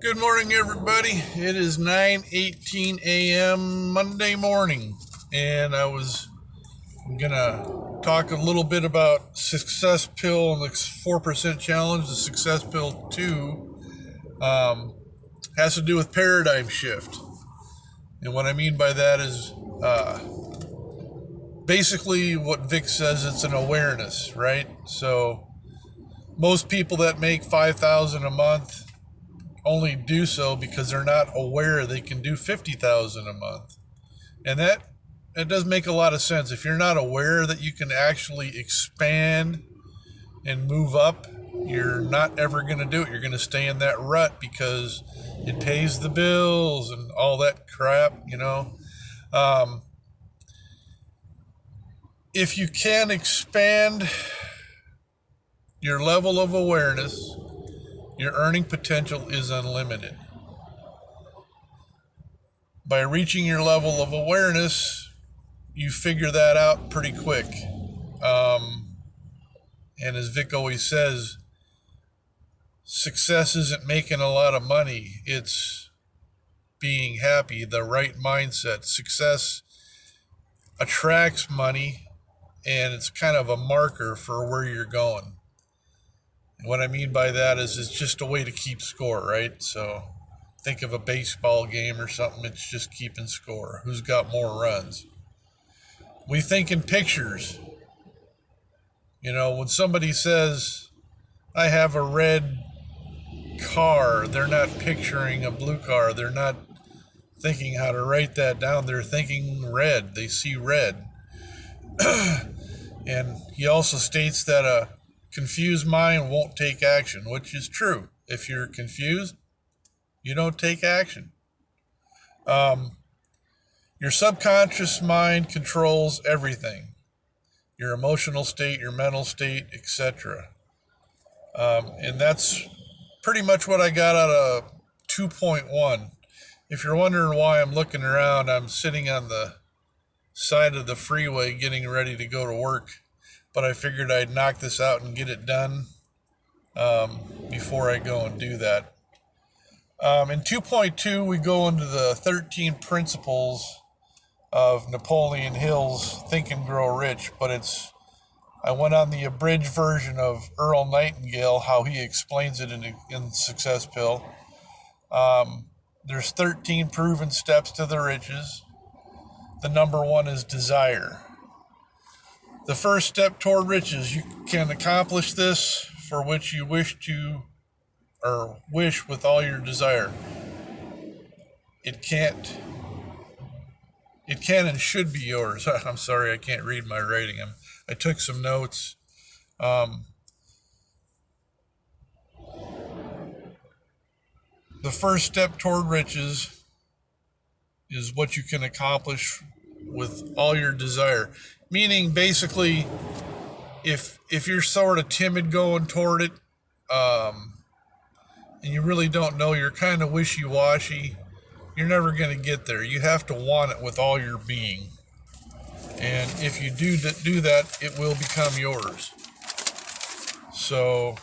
Good morning, everybody. It is 9:18 a.m. Monday morning, and I was gonna talk a little bit about Success Pill and the 4% challenge. The Success Pill 2 has to do with paradigm shift, and what I mean by that is basically what Vic says. It's an awareness, right? So most people that make 5,000 a month only do so because they're not aware they can do 50,000 a month. And that does make a lot of sense. If you're not aware that you can actually expand and move up, you're not ever going to do it. You're going to stay in that rut because it pays the bills and all that crap, If you can expand your level of awareness, your earning potential is unlimited. By reaching your level of awareness, you figure that out pretty quick. And as Vic always says, success isn't making a lot of money. It's being happy, the right mindset. Success attracts money, and it's kind of a marker for where you're going. And what I mean by that is it's just a way to keep score, right? So think of a baseball game or something. It's just keeping score. Who's got more runs? We think in pictures. When somebody says, I have a red car, they're not picturing a blue car. They're not thinking how to write that down. They're thinking red. They see red. And he also states that a confused mind won't take action, which is true. If you're confused, you don't take action. Your subconscious mind controls everything. Your emotional state, your mental state, etc. And that's pretty much what I got out of 2.1. If you're wondering why I'm looking around, I'm sitting on the side of the freeway getting ready to go to work. But I figured I'd knock this out and get it done before I go and do that. In 2.2, we go into the 13 principles of Napoleon Hill's Think and Grow Rich, but I went on the abridged version of Earl Nightingale, how he explains it in Success Pill. There's 13 proven steps to the riches. The number one is desire. The first step toward riches, you can accomplish this for which you wish to, or wish with all your desire. It can and should be yours. I'm sorry, I can't read my writing. I took some notes. The first step toward riches is what you can accomplish with all your desire. Meaning, basically, if you're sort of timid going toward it, and you really don't know, you're kind of wishy-washy, you're never going to get there. You have to want it with all your being. And if you do that, it will become yours. So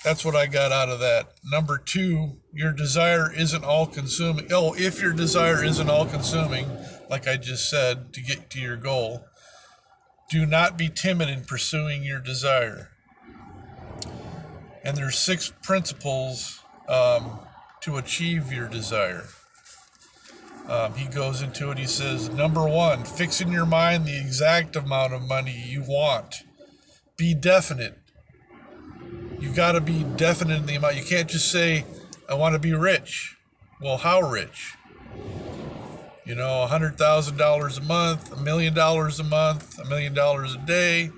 that's what I got out of that. Number two, your desire isn't all-consuming. Oh, if your desire isn't all-consuming, like I just said, to get to your goal, do not be timid in pursuing your desire. And there's 6 principles to achieve your desire. He goes into it. He says, number 1, fix in your mind the exact amount of money you want. Be definite. You got to be definite in the amount. You can't just say, I want to be rich. Well, how rich? $100,000 a month, $1 million a month, $1 million a day.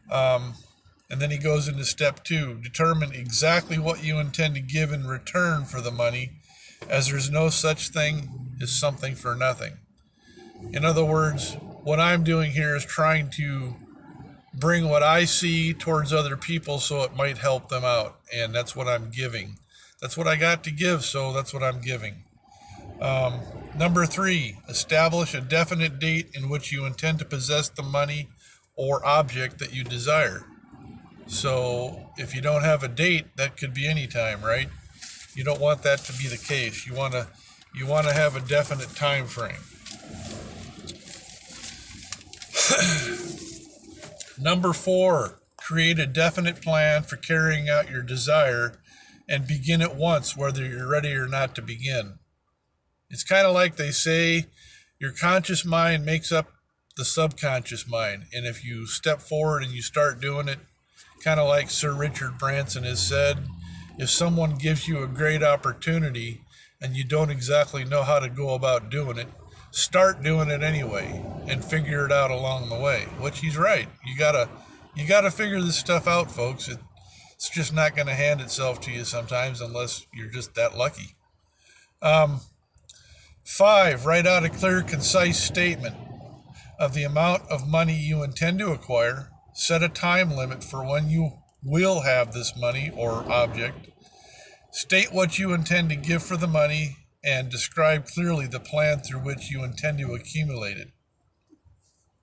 And then he goes into step 2. Determine exactly what you intend to give in return for the money, as there's no such thing as something for nothing. In other words, what I'm doing here is trying to bring what I see towards other people so it might help them out. And that's what I'm giving. That's what I got to give, so that's what I'm giving. Number 3, establish a definite date in which you intend to possess the money or object that you desire. So if you don't have a date, that could be any time, right? You don't want that to be the case. You want to have a definite time frame. Number 4, create a definite plan for carrying out your desire and begin at once, whether you're ready or not to begin. It's kind of like they say, your conscious mind makes up the subconscious mind. And if you step forward and you start doing it, kind of like Sir Richard Branson has said, if someone gives you a great opportunity and you don't exactly know how to go about doing it, start doing it anyway and figure it out along the way. Which he's right. You gotta figure this stuff out, folks. It's just not going to hand itself to you sometimes unless you're just that lucky. 5, write out a clear, concise statement of the amount of money you intend to acquire. Set a time limit for when you will have this money or object. State what you intend to give for the money and describe clearly the plan through which you intend to accumulate it.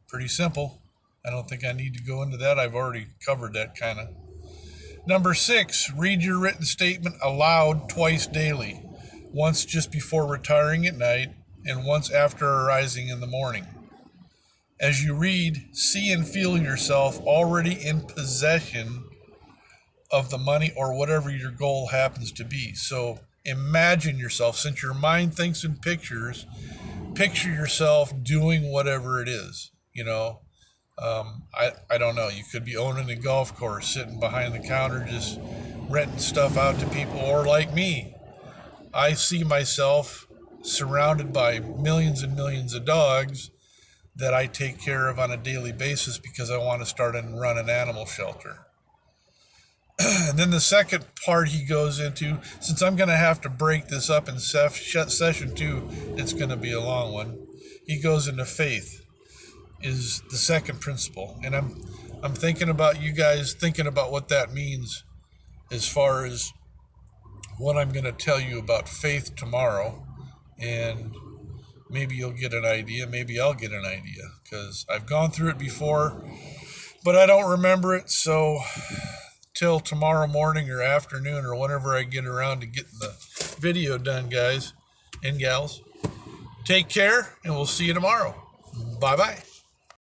Pretty simple. I don't think I need to go into that. I've already covered that kind of. Number 6, read your written statement aloud twice daily. Once just before retiring at night and once after arising in the morning. As you read, see and feel yourself already in possession of the money or whatever your goal happens to be. So imagine yourself, since your mind thinks in pictures, picture yourself doing whatever it is. I don't know. You could be owning a golf course, sitting behind the counter, just renting stuff out to people, or like me, I see myself surrounded by millions and millions of dogs that I take care of on a daily basis because I want to start and run an animal shelter. And then the second part he goes into, since I'm going to have to break this up in session 2, it's going to be a long one. He goes into faith is the second principle. And I'm thinking about you guys thinking about what that means as far as what I'm going to tell you about faith tomorrow. And maybe you'll get an idea. Maybe I'll get an idea because I've gone through it before, but I don't remember it. So till tomorrow morning or afternoon or whenever I get around to getting the video done, guys and gals, take care and we'll see you tomorrow. Bye-bye.